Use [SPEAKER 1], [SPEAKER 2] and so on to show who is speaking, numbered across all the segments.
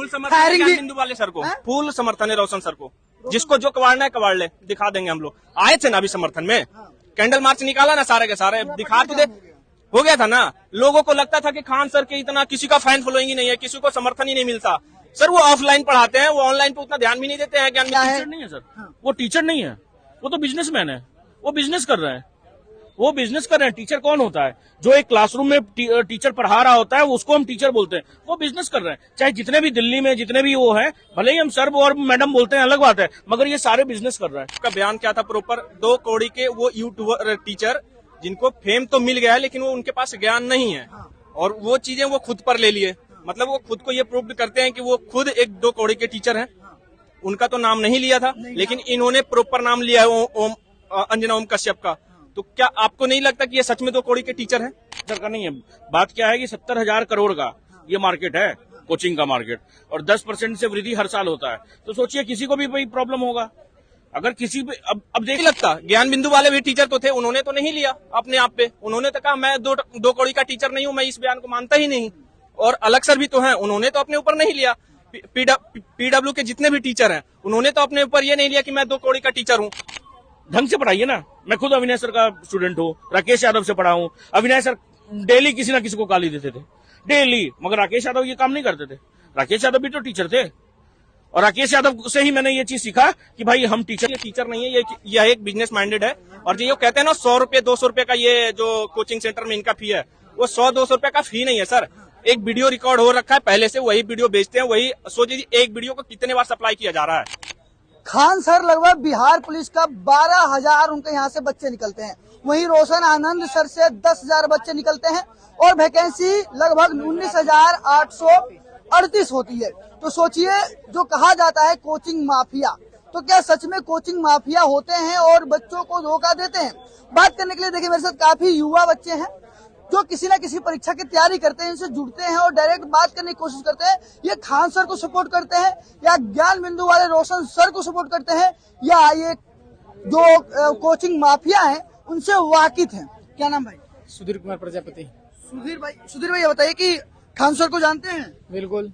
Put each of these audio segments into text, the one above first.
[SPEAKER 1] समर्थन है ज्ञान बिंदु वाले सर को, फुल समर्थन है रोशन सर को। जिसको जो कवाड़ना है कवाड़ ले, दिखा देंगे हम लोग। आए थे ना अभी समर्थन में, कैंडल मार्च निकाला ना सारे के सारे, दिखा तो दे, हो गया था ना। लोगों को लगता था कि खान सर के इतना किसी का फैन फॉलोइंग ही नहीं है, किसी को समर्थन ही नहीं मिलता। सर वो ऑफलाइन पढ़ाते हैं, वो ऑनलाइन पे उतना ध्यान भी नहीं देते हैं। ज्ञान
[SPEAKER 2] टीचर नहीं है सर, वो टीचर नहीं है, वो तो बिजनेसमैन है, वो बिजनेस कर रहे हैं, वो बिजनेस कर रहे हैं। टीचर कौन होता है? जो एक क्लासरूम में टीचर पढ़ा रहा होता है उसको हम टीचर बोलते हैं। वो बिजनेस कर रहे हैं। चाहे जितने भी दिल्ली में जितने भी वो है, भले ही हम सर और मैडम बोलते हैं अलग बात है, मगर ये सारे बिजनेस कर रहे हैं।
[SPEAKER 1] उसका बयान क्या था प्रॉपर? 2 कौड़ी के वो यूट्यूबर टीचर जिनको फेम तो मिल गया है लेकिन वो उनके पास ज्ञान नहीं है, और वो चीजें वो खुद पर ले लिए। मतलब वो खुद को ये प्रूव करते हैं कि वो खुद एक 2 कौड़ी के टीचर हैं। उनका तो नाम नहीं लिया था, लेकिन इन्होंने प्रॉपर नाम लिया है अंजना ओम कश्यप का। तो क्या आपको नहीं लगता कि ये सच में 2 कौड़ी के टीचर हैं?
[SPEAKER 2] सर का नहीं है। बात क्या है कि 70,000 करोड़ का ये मार्केट है, कोचिंग का मार्केट, और 10% से वृद्धि हर साल होता है। तो सोचिए किसी को भी कोई प्रॉब्लम होगा। अगर किसी पे अब देख
[SPEAKER 1] लगता ज्ञान बिंदु वाले भी टीचर तो थे, उन्होंने तो नहीं लिया अपने आप पे। उन्होंने तो कहा मैं 2 कौड़ी का टीचर नहीं हूं, मैं इस बयान को मानता ही नहीं। और अलग सर भी तो हैं, उन्होंने तो अपने ऊपर नहीं लिया। पीडब्ल्यू के जितने भी टीचर हैं उन्होंने तो अपने ऊपर ये नहीं लिया कि मैं 2 कौड़ी का टीचर हूँ।
[SPEAKER 2] ढंग से पढ़ाइए ना। मैं खुद अविनाश सर का स्टूडेंट हूँ, राकेश यादव से पढ़ा हूँ। अविनाश सर डेली किसी ना किसी को गाली देते थे, डेली, मगर राकेश यादव ये काम नहीं करते थे। राकेश यादव भी तो टीचर थे, और राकेश यादव से ही मैंने ये चीज सीखा कि भाई हम टीचर नहीं है, ये एक बिजनेस माइंडेड है। और जो कहते हैं ना 100 रुपए 200 रुपए का ये जो कोचिंग सेंटर में इनका फी है, वो 100-200 रुपए का फी नहीं है सर। एक वीडियो रिकॉर्ड हो रखा है पहले से, वही वीडियो बेचते हैं। वही सोचिए एक वीडियो को कितने बार सप्लाई किया जा रहा है।
[SPEAKER 3] खान सर लगभग बिहार पुलिस का 12,000 उनके यहाँ से बच्चे निकलते हैं। वहीं रोशन आनंद सर से 10,000 बच्चे निकलते हैं, और वैकेंसी लगभग 19,838 होती है। तो सोचिए, जो कहा जाता है कोचिंग माफिया, तो क्या सच में कोचिंग माफिया होते हैं और बच्चों को धोखा देते हैं? बात करने के लिए देखिए मेरे साथ काफी युवा बच्चे हैं जो किसी न किसी परीक्षा की तैयारी करते हैं, इनसे जुड़ते हैं और डायरेक्ट बात करने की कोशिश करते हैं। ये खान सर को सपोर्ट करते हैं, या ज्ञान बिंदु वाले रोशन सर को सपोर्ट करते हैं, या ये जो कोचिंग माफिया है उनसे वाकिफ हैं? क्या नाम भाई?
[SPEAKER 4] सुधीर कुमार प्रजापति।
[SPEAKER 3] सुधीर भाई ये बताइए कि खान सर को जानते हैं?
[SPEAKER 4] बिल्कुल।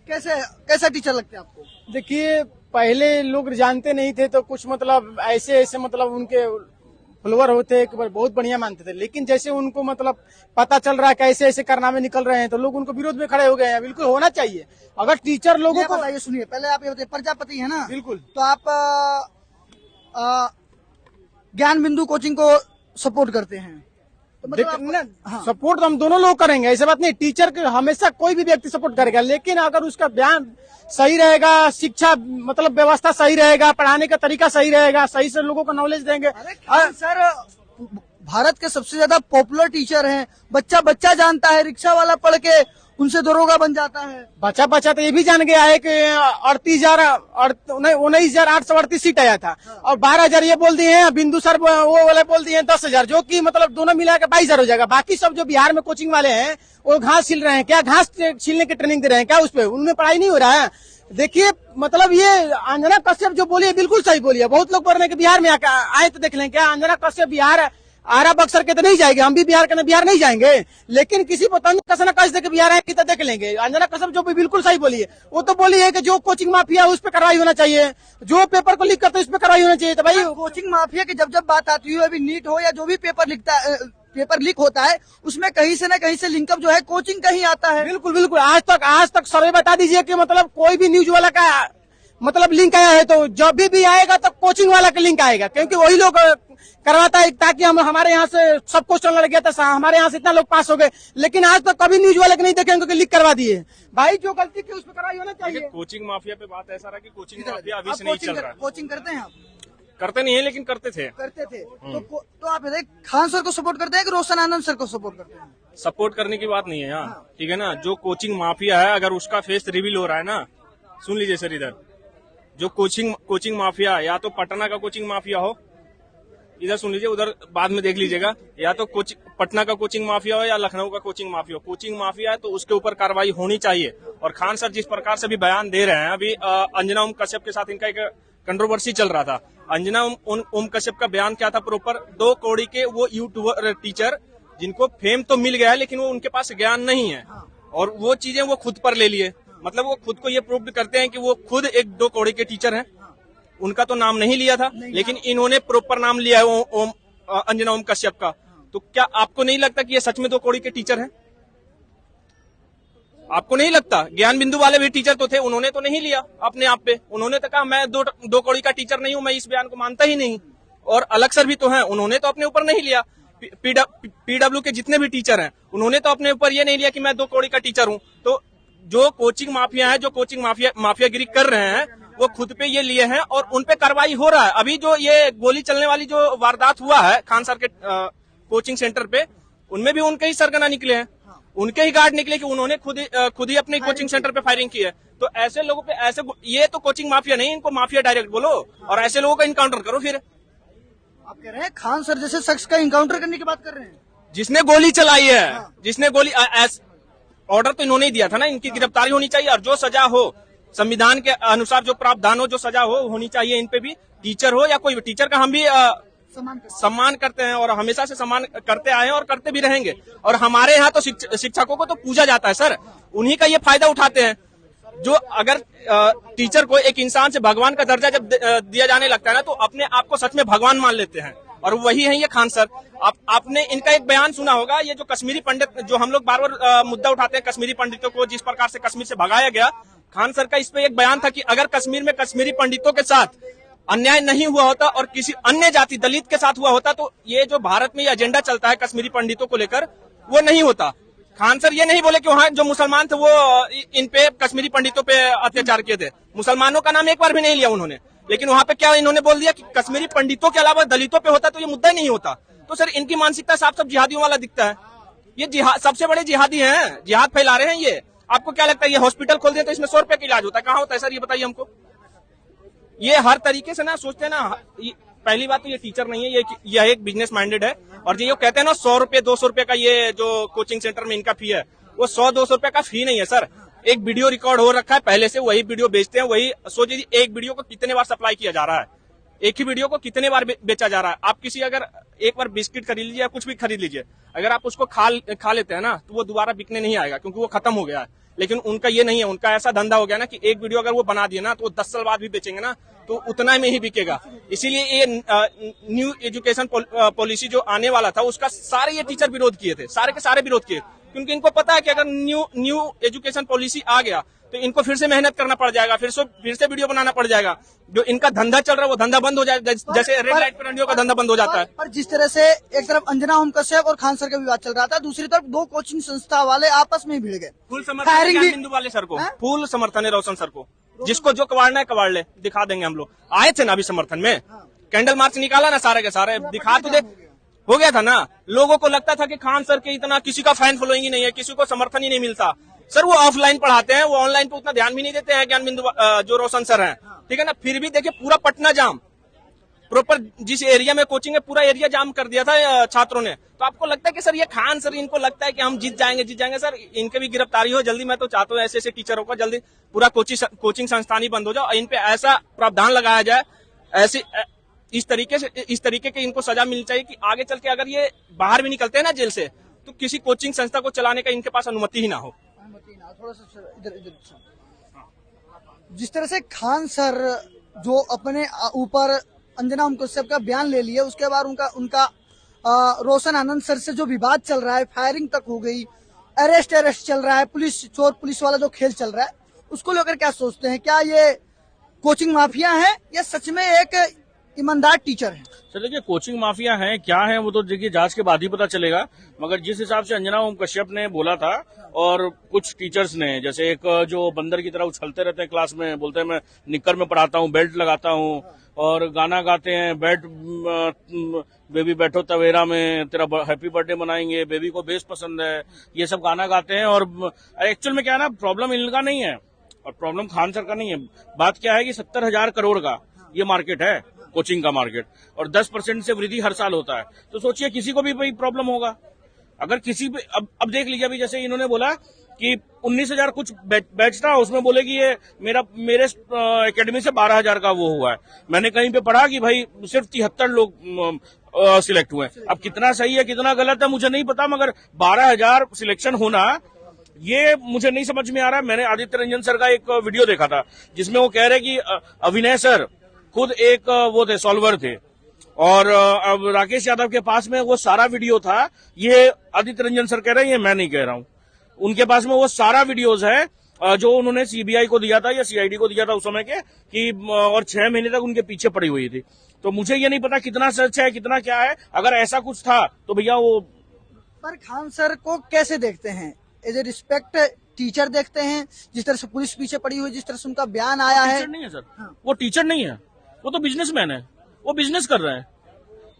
[SPEAKER 3] कैसा टीचर लगते हैं आपको?
[SPEAKER 4] देखिए, पहले लोग जानते नहीं थे तो कुछ मतलब ऐसे मतलब उनके फॉलोअर होते बहुत बढ़िया मानते थे, लेकिन जैसे उनको मतलब पता चल रहा है कैसे ऐसे कारनामे निकल रहे हैं तो लोग उनको विरोध में खड़े हो गए हैं। बिल्कुल होना चाहिए। अगर टीचर लोगों को
[SPEAKER 3] बताइए, सुनिए, पहले आप ये बताइए, प्रजापति है ना?
[SPEAKER 4] बिल्कुल।
[SPEAKER 3] तो आप ज्ञान बिंदु कोचिंग को सपोर्ट करते हैं? तो मतलब
[SPEAKER 4] सपोर्ट तो हम दोनों लोग करेंगे, ऐसा बात नहीं। टीचर के हमेशा कोई भी व्यक्ति सपोर्ट करेगा, लेकिन अगर उसका बयान सही रहेगा, शिक्षा मतलब व्यवस्था सही रहेगा, पढ़ाने का तरीका सही रहेगा, सही से लोगों को नॉलेज देंगे।
[SPEAKER 3] सर, भारत के सबसे ज्यादा पॉपुलर टीचर हैं, बच्चा जानता है, रिक्शा वाला पढ़ के उनसे दरोगा बन जाता है।
[SPEAKER 4] बच्चा तो ये भी जान गया है कि 19,838 सीट आया था, और 12,000 ये बोल दिए हैं, बिंदु सर वो वाले बोल दिए हैं 10,000, जो कि मतलब दोनों मिला के 22,000 हो जाएगा। बाकी सब जो बिहार में कोचिंग वाले हैं वो घास छील रहे हैं। क्या घास छीलने की ट्रेनिंग दे रहे हैं क्या? उस पर उनमें पढ़ाई नहीं हो रहा है। देखिए, मतलब ये अंजना कश्यप जो बोली है बिल्कुल सही बोली है। बहुत लोग बोल रहे हैं कि बिहार में आए तो देख लें। क्या अंजना कश्यप बिहार आरा बक्सर के तो नहीं जाएंगे? हम भी बिहार के बिहार नहीं जाएंगे, लेकिन किसी को कसना कस दे के बिहार आए तो देख लेंगे। अंजना कश्यप जो भी बिल्कुल सही बोली है, वो तो बोली है कि जो कोचिंग माफिया है उस पर कार्रवाई होना चाहिए, जो पेपर को लीक करते हैं उस पर कार्रवाई होना चाहिए। तो भाई
[SPEAKER 3] कोचिंग माफिया की जब बात आती है, अभी नीट हो या जो भी पेपर लीक होता है, उसमें कहीं से न कहीं से लिंकअप जो है कोचिंग का ही आता है।
[SPEAKER 4] बिल्कुल। आज तक सर्वे बता दीजिए कि मतलब कोई भी न्यूज वाला का मतलब लिंक आया है, तो जब भी आएगा तो कोचिंग वाला का लिंक आएगा, क्योंकि वही लोग करवाता है, ताकि हम हमारे यहाँ से सब क्वेश्चन लड़ गया था, हमारे यहाँ से इतना लोग पास हो गए, लेकिन आज तक कभी न्यूज वाले को नहीं देखेंगे कि लिक करवा दिए। भाई जो गलती की उस पर कार्रवाई होना चाहिए।
[SPEAKER 1] कोचिंग माफिया पे बात ऐसा रहा कि कोचिंग माफिया अभी से नहीं चल रहा है।
[SPEAKER 3] कोचिंग करते हैं आप?
[SPEAKER 1] करते नहीं है, लेकिन करते थे।
[SPEAKER 3] तो आप खान सर को सपोर्ट करते हैं कि रोशन आनंद सर को सपोर्ट करते हैं?
[SPEAKER 1] सपोर्ट करने की बात नहीं है यहाँ, ठीक है ना। जो कोचिंग माफिया है, अगर उसका फेस रिवील हो रहा है ना, सुन लीजिए सर, इधर जो कोचिंग माफिया, या तो पटना का कोचिंग माफिया हो, इधर सुन लीजिए, उधर बाद में देख लीजिएगा, या तो पटना का कोचिंग माफिया हो या लखनऊ का कोचिंग माफिया हो। कोचिंग माफिया है तो उसके ऊपर कार्रवाई होनी चाहिए। और खान सर जिस प्रकार से भी बयान दे रहे हैं, अभी अंजना ओम कश्यप के साथ इनका एक कंट्रोवर्सी चल रहा था। अंजना ओम कश्यप का बयान क्या था प्रॉपर? 2 कौड़ी के वो यूट्यूबर टीचर जिनको फेम तो मिल गया है लेकिन वो उनके पास ज्ञान नहीं है, और वो चीजें वो खुद पर ले लिए। मतलब वो खुद को ये प्रूव करते हैं कि वो खुद एक 2 कौड़ी के टीचर हैं। उनका तो नाम नहीं लिया था, लेकिन इन्होंने प्रॉपर नाम लिया है अंजना ओम कश्यप का। तो क्या आपको नहीं लगता कि ये सच में 2 कौड़ी के टीचर हैं? आपको नहीं लगता? ज्ञान बिंदु वाले भी टीचर तो थे, उन्होंने तो नहीं लिया अपने आप पे। उन्होंने तो कहा मैं 2 कौड़ी का टीचर नहीं हूं, मैं इस बयान को मानता ही नहीं। और अलग सर भी तो हैं, उन्होंने तो अपने ऊपर नहीं लिया। पीडब्ल्यू के जितने भी टीचर हैं, उन्होंने तो अपने ऊपर ये नहीं लिया कि मैं 2 कौड़ी का टीचर हूं। तो जो कोचिंग माफिया है, जो कोचिंग माफियागिरी कर रहे हैं, वो खुद पे ये लिए हैं और उन पे कार्रवाई हो रहा है। अभी जो ये गोली चलने वाली जो वारदात हुआ है खान सर के कोचिंग सेंटर पे, उनमें भी उनके ही सरगना निकले हैं, उनके ही गार्ड निकले कि उन्होंने खुद ही अपने कोचिंग सेंटर पे फायरिंग की है। तो ऐसे लोगों पे ये तो कोचिंग माफिया नहीं, इनको माफिया डायरेक्ट बोलो और ऐसे लोगों का इनकाउंटर करो। फिर
[SPEAKER 3] आप कह रहे हैं खान सर जैसे शख्स का इनकाउंटर करने की बात कर रहे हैं?
[SPEAKER 1] जिसने गोली चलाई है, जिसने गोली ऑर्डर तो इन्होंने ही दिया था ना, इनकी गिरफ्तारी होनी चाहिए और जो सजा हो संविधान के अनुसार, जो प्रावधान हो, जो सजा होनी चाहिए इन पे भी। टीचर हो या कोई भी, टीचर का हम भी सम्मान करते हैं और हमेशा से सम्मान करते आए हैं और करते भी रहेंगे। और हमारे यहाँ तो शिक्षकों को तो पूजा जाता है सर, उन्हीं का ये फायदा उठाते हैं। जो अगर टीचर को एक इंसान से भगवान का दर्जा जब दिया जाने लगता है ना, तो अपने आप को सच में भगवान मान लेते हैं, और वही है ये खान सर। आपने इनका एक बयान सुना होगा, ये जो कश्मीरी पंडित, जो हम लोग बार बार मुद्दा उठाते हैं कश्मीरी पंडितों को जिस प्रकार से कश्मीर से भगाया गया, खान सर का इस पे एक बयान था कि अगर कश्मीर में कश्मीरी पंडितों के साथ अन्याय नहीं हुआ होता और किसी अन्य जाति दलित के साथ हुआ होता, तो ये जो भारत में ये एजेंडा चलता है कश्मीरी पंडितों को लेकर, वो नहीं होता। खान सर ये नहीं बोले कि वहाँ जो मुसलमान थे वो इन पे कश्मीरी पंडितों पे अत्याचार किए थे, मुसलमानों का नाम एक बार भी नहीं लिया उन्होंने। लेकिन वहाँ पे क्या इन्होंने बोल दिया कि कश्मीरी पंडितों के अलावा दलितों पे होता तो ये मुद्दा ही नहीं होता। तो सर इनकी मानसिकता साफ साफ जिहादियों वाला दिखता है। ये जिहाद सबसे बड़े जिहादी हैं, जिहाद फैला रहे हैं ये। आपको क्या लगता है ये हॉस्पिटल खोल दें तो इसमें 100 रुपए का इलाज होता है? कहाँ होता है सर, ये बताइए हमको। ये हर तरीके से ना सोचते हैं ना। पहली बात तो ये टीचर नहीं है, ये एक बिजनेस माइंडेड है। और ये कहते हैं ना 100 रुपए 200 रुपए का ये जो कोचिंग सेंटर में इनका फी है, वो 100-200 रुपए का फी नहीं है सर। एक वीडियो रिकॉर्ड हो रखा है पहले से, वही वीडियो बेचते हैं। वही सोचिए एक वीडियो को कितने बार सप्लाई किया जा रहा है, एक ही वीडियो को कितने बार बेचा जा रहा है। आप किसी अगर एक बार बिस्किट खरीद लीजिए या कुछ भी खरीद लीजिए, अगर आप उसको खा लेते हैं ना, तो वो दोबारा बिकने नहीं आएगा क्योंकि वो खत्म हो गया है। लेकिन उनका ये नहीं है, उनका ऐसा धंधा हो गया ना कि एक वीडियो अगर वो बना दिए ना, तो 10 साल बाद भी बेचेंगे ना, तो उतना में ही बिकेगा। इसीलिए ये न्यू एजुकेशन पॉलिसी जो आने वाला था, उसका सारे ये टीचर विरोध किए थे, सारे के सारे विरोध किए, क्योंकि इनको पता है कि अगर न्यू एजुकेशन पॉलिसी आ गया तो इनको फिर से मेहनत करना पड़ जाएगा, फिर से वीडियो बनाना पड़ जाएगा। जो इनका धंधा चल रहा है वो धंधा बंद हो जाएगा, जैसे रेड लाइट पर का धंधा बंद हो जाता है।
[SPEAKER 3] और जिस तरह से एक तरफ अंजना ओम कश्यप और खान सर का विवाद चल रहा था, दूसरी तरफ 2 कोचिंग संस्था वाले आपस में भिड़ गए।
[SPEAKER 1] फुल समर्थन है बिंदु वाले सर को, फुल समर्थन है रोशन सर को। जिसको जो कबाड़ना है कबाड़ ले, दिखा देंगे हम लोग। आए थे ना अभी समर्थन में, कैंडल मार्च निकाला ना सारे के सारे, दिखा तो दे, हो गया था ना। लोगों को लगता था कि खान सर के इतना किसी का फैन फॉलोइंग ही नहीं है, किसी को समर्थन ही नहीं मिलता। सर वो ऑफलाइन पढ़ाते हैं, वो ऑनलाइन पे उतना ध्यान भी नहीं देते हैं ज्ञान बिंदु जो रोशन सर हैं, ठीक है ना। फिर भी देखिए पूरा पटना जाम, प्रॉपर जिस एरिया में कोचिंग है पूरा एरिया जाम कर दिया था छात्रों ने। तो आपको लगता है कि सर ये खान सर, इनको लगता है कि हम जीत जाएंगे सर, इनके भी गिरफ्तारी हो जल्दी। मैं तो चाहता हूँ ऐसे टीचरों का जल्दी पूरा कोचिंग संस्थान ही बंद हो जाओ, इन पे ऐसा प्रावधान लगाया जाए, ऐसे इस तरीके के इनको सजा मिलनी चाहिए कि आगे चल के अगर ये बाहर भी निकलते हैं ना जेल से, तो किसी कोचिंग संस्था को चलाने का इनके पास अनुमति ही ना हो।
[SPEAKER 3] थोड़ा सा इधर जिस तरह से खान सर जो अपने ऊपर अंजना ओम कश्यप का बयान ले लिया, उसके बाद उनका रोशन आनंद सर से जो विवाद चल रहा है, फायरिंग तक हो गई, अरेस्ट चल रहा है, पुलिस वाला जो खेल चल रहा है, उसको लेकर क्या सोचते हैं? क्या ये कोचिंग माफिया है या सच में एक ईमानदार टीचर है?
[SPEAKER 2] सर देखिए, कोचिंग माफिया है क्या है वो तो देखिए जांच के बाद ही पता चलेगा। मगर जिस हिसाब से अंजना ओम कश्यप ने बोला था और कुछ टीचर्स ने, जैसे एक जो बंदर की तरह उछलते रहते हैं क्लास में, बोलते हैं मैं निक्कर में पढ़ाता हूँ, बेल्ट लगाता हूँ, और गाना गाते हैं, बेबी बैठो तवेरा में, तेरा हैप्पी बर्थडे मनाएंगे, बेबी को बेस पसंद है, ये सब गाना गाते हैं। और एक्चुअल में क्या है ना, प्रॉब्लम इनका नहीं है और प्रॉब्लम खान सर का नहीं है। बात क्या है कि 70,000 करोड़ का ये मार्केट है, कोचिंग का मार्केट, और 10% से वृद्धि हर साल होता है। तो सोचिए किसी को भी कोई प्रॉब्लम होगा अगर किसी पे। अब देख लीजिए, अभी जैसे इन्होंने बोला कि 19,000 कुछ बैच था, उसमें बोले कि ये मेरे एकेडमी से 12,000 का वो हुआ है। मैंने कहीं पे पढ़ा कि भाई सिर्फ 73 लोग सिलेक्ट हुए। अब कितना सही है कितना गलत है मुझे नहीं पता, मगर 12,000 सिलेक्शन होना ये मुझे नहीं समझ में आ रहा है। मैंने आदित्य रंजन सर का एक वीडियो देखा था जिसमें वो कह रहे कि अविनय सर खुद एक वो थे, सॉल्वर थे, और अब राकेश यादव के पास में वो सारा वीडियो था। ये आदित्य रंजन सर कह रहे हैं, ये मैं नहीं कह रहा हूं। उनके पास में वो सारा वीडियोज है जो उन्होंने सीबीआई को दिया था या सीआईडी को दिया था उस समय के, कि और 6 महीने तक उनके पीछे पड़ी हुई थी। तो मुझे ये नहीं पता कितना सच है कितना क्या है। अगर ऐसा कुछ था तो भैया वो
[SPEAKER 3] पर खान सर को कैसे देखते हैं? एज ए रिस्पेक्ट टीचर देखते हैं, जिस तरह से पुलिस पीछे पड़ी हुई, जिस तरह से उनका बयान आया है?
[SPEAKER 2] टीचर नहीं है सर, वो टीचर नहीं है, वो तो बिजनेसमैन है। वो बिजनेस कर रहे हैं,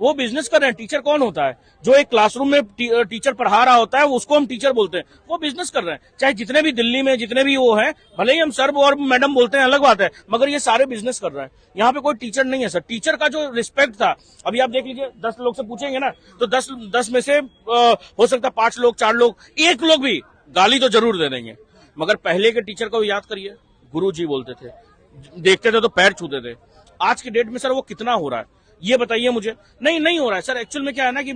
[SPEAKER 2] वो बिजनेस कर रहे हैं। टीचर कौन होता है? जो एक क्लासरूम में टीचर पढ़ा रहा होता है उसको हम टीचर बोलते हैं। वो बिजनेस कर रहे हैं। चाहे जितने भी दिल्ली में जितने भी वो हैं, भले ही हम सर और मैडम बोलते हैं, अलग बात है, मगर ये सारे बिजनेस कर रहे हैं। यहाँ पे कोई टीचर नहीं है सर। टीचर का जो रिस्पेक्ट था, अभी आप देख लीजिए, 10 लोग से पूछेंगे ना तो 10 में से हो सकता है 5 लोग 4 लोग 1 लोग भी गाली तो जरूर दे देंगे। मगर पहले के टीचर को याद करिए, गुरु जी बोलते थे, देखते थे तो पैर छूते थे। आज की डेट में सर वो कितना हो रहा है ये बताइए मुझे। नहीं हो रहा है सर। एक्चुअल में क्या है ना कि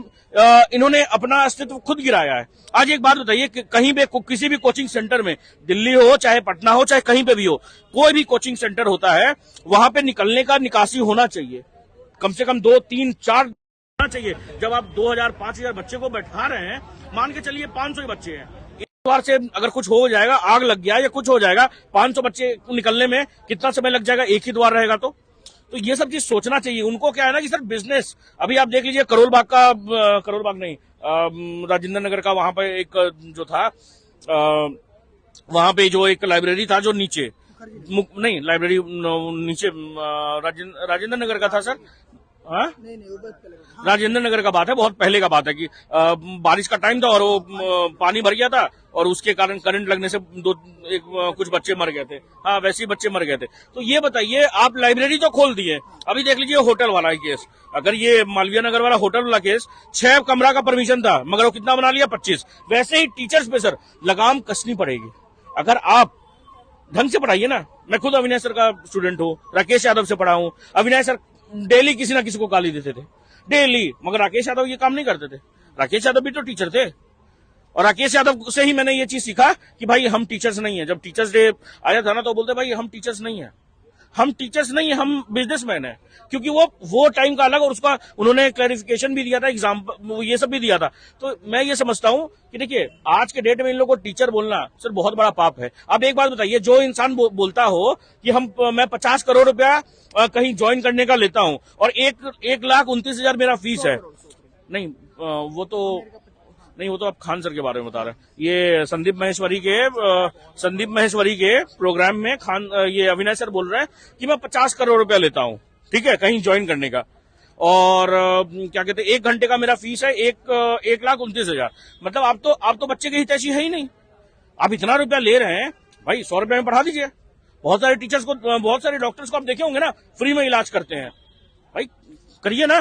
[SPEAKER 2] इन्होंने अपना अस्तित्व खुद गिराया है। आज एक बात बताइए कि कहीं भी किसी भी कोचिंग सेंटर में, दिल्ली हो चाहे पटना हो चाहे कहीं पे भी हो, कोई भी कोचिंग सेंटर होता है, वहां पे निकलने का निकासी होना चाहिए, कम से कम 2, 3, 4 होना चाहिए। जब आप 2000 5000 बच्चे को बैठा रहे हैं, मान के चलिए 500 बच्चे हैं, एक द्वार से अगर कुछ हो जाएगा, आग लग गया या कुछ हो जाएगा, 500 बच्चे निकलने में कितना समय लग जाएगा? एक ही द्वार रहेगा तो ये सब चीज सोचना चाहिए उनको। क्या है ना कि सर बिजनेस, अभी आप देख लीजिए करोल बाग नहीं, राजेंद्र नगर का वहां पे एक जो था, वहां पे जो एक लाइब्रेरी था जो नीचे नहीं, लाइब्रेरी नीचे राजेंद्र नगर का था सर। हाँ, राजेंद्र नगर का बात है, बहुत पहले का बात है कि बारिश का टाइम था और वो पानी भर गया था और उसके कारण करंट लगने से कुछ बच्चे मर गए थे। हाँ, वैसे ही बच्चे मर गए थे। तो ये बताइए, आप लाइब्रेरी तो खोल दिए, अभी देख लीजिए होटल वाला केस। अगर ये मालवीय नगर वाला होटल वाला केस, 6 कमरा का परमिशन था मगर वो कितना बना लिया? 25। वैसे ही टीचर्स पे सर लगाम कसनी पड़ेगी। अगर आप ढंग से पढ़ाइए ना। मैं खुद अविनय सर का स्टूडेंट हूँ, राकेश यादव से पढ़ा हूँ। अविनय सर डेली किसी ना किसी को गाली देते थे, डेली, मगर राकेश यादव ये काम नहीं करते थे। राकेश यादव भी तो टीचर थे, और राकेश यादव से ही मैंने ये चीज सीखा कि भाई हम टीचर्स नहीं है। जब टीचर्स डे आया था ना तो बोलते भाई हम टीचर्स नहीं है, हम टीचर्स नहीं है, हम बिजनेसमैन है। क्योंकि वो टाइम का अलग, और उसका उन्होंने क्लैरिफिकेशन भी दिया था, एग्जाम ये सब भी दिया था। तो मैं ये समझता हूं कि देखिए, आज के डेट में इन लोगों को टीचर बोलना सर बहुत बड़ा पाप है। अब एक बात बताइए, जो इंसान बोलता हो कि मैं 50 करोड़ रुपया कहीं ज्वाइन करने का लेता हूं और 1,29,000 मेरा फीस है, नहीं वो तो नहीं, वो तो आप खान सर के बारे में बता रहे हैं। ये संदीप महेश्वरी के प्रोग्राम में ये अविनय सर बोल रहे हैं कि मैं 50 करोड़ रुपया लेता हूं, ठीक है, कहीं ज्वाइन करने का, और क्या कहते हैं 1 घंटे का मेरा फीस है 1,29,000। मतलब आप तो बच्चे के हितैषी है ही नहीं। आप इतना रुपया ले रहे हैं, भाई 100 रुपये में पढ़ा दीजिए। बहुत सारे टीचर्स को, बहुत सारे डॉक्टर्स को आप देखे होंगे ना, फ्री में इलाज करते हैं, भाई करिए ना।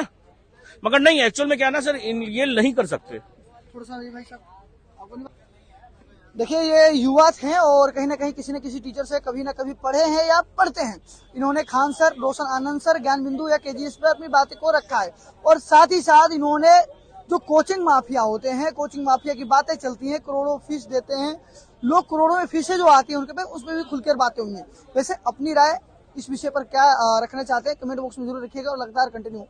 [SPEAKER 2] मगर नहीं, एक्चुअल में क्या है ना सर, ये नहीं कर सकते।
[SPEAKER 3] थोड़ा सा भाई साहब, देखिए ये युवा हैं और कहीं ना कहीं किसी न किसी टीचर से कभी ना कभी पढ़े हैं या पढ़ते हैं। इन्होंने खान सर, रोशन आनंद सर, ज्ञान बिंदु या केजीएस पे अपनी बातें को रखा है, और साथ ही साथ इन्होंने जो कोचिंग माफिया होते हैं, कोचिंग माफिया की बातें चलती हैं, करोड़ों फीस देते हैं लोग, करोड़ों में फीसें जो आती है उनके पे, उसमें भी खुलकर बातें हुई हैं। वैसे अपनी राय इस विषय पर क्या रखना चाहते हैं कमेंट बॉक्स में जरूर रखिएगा, और लगातार कंटिन्यू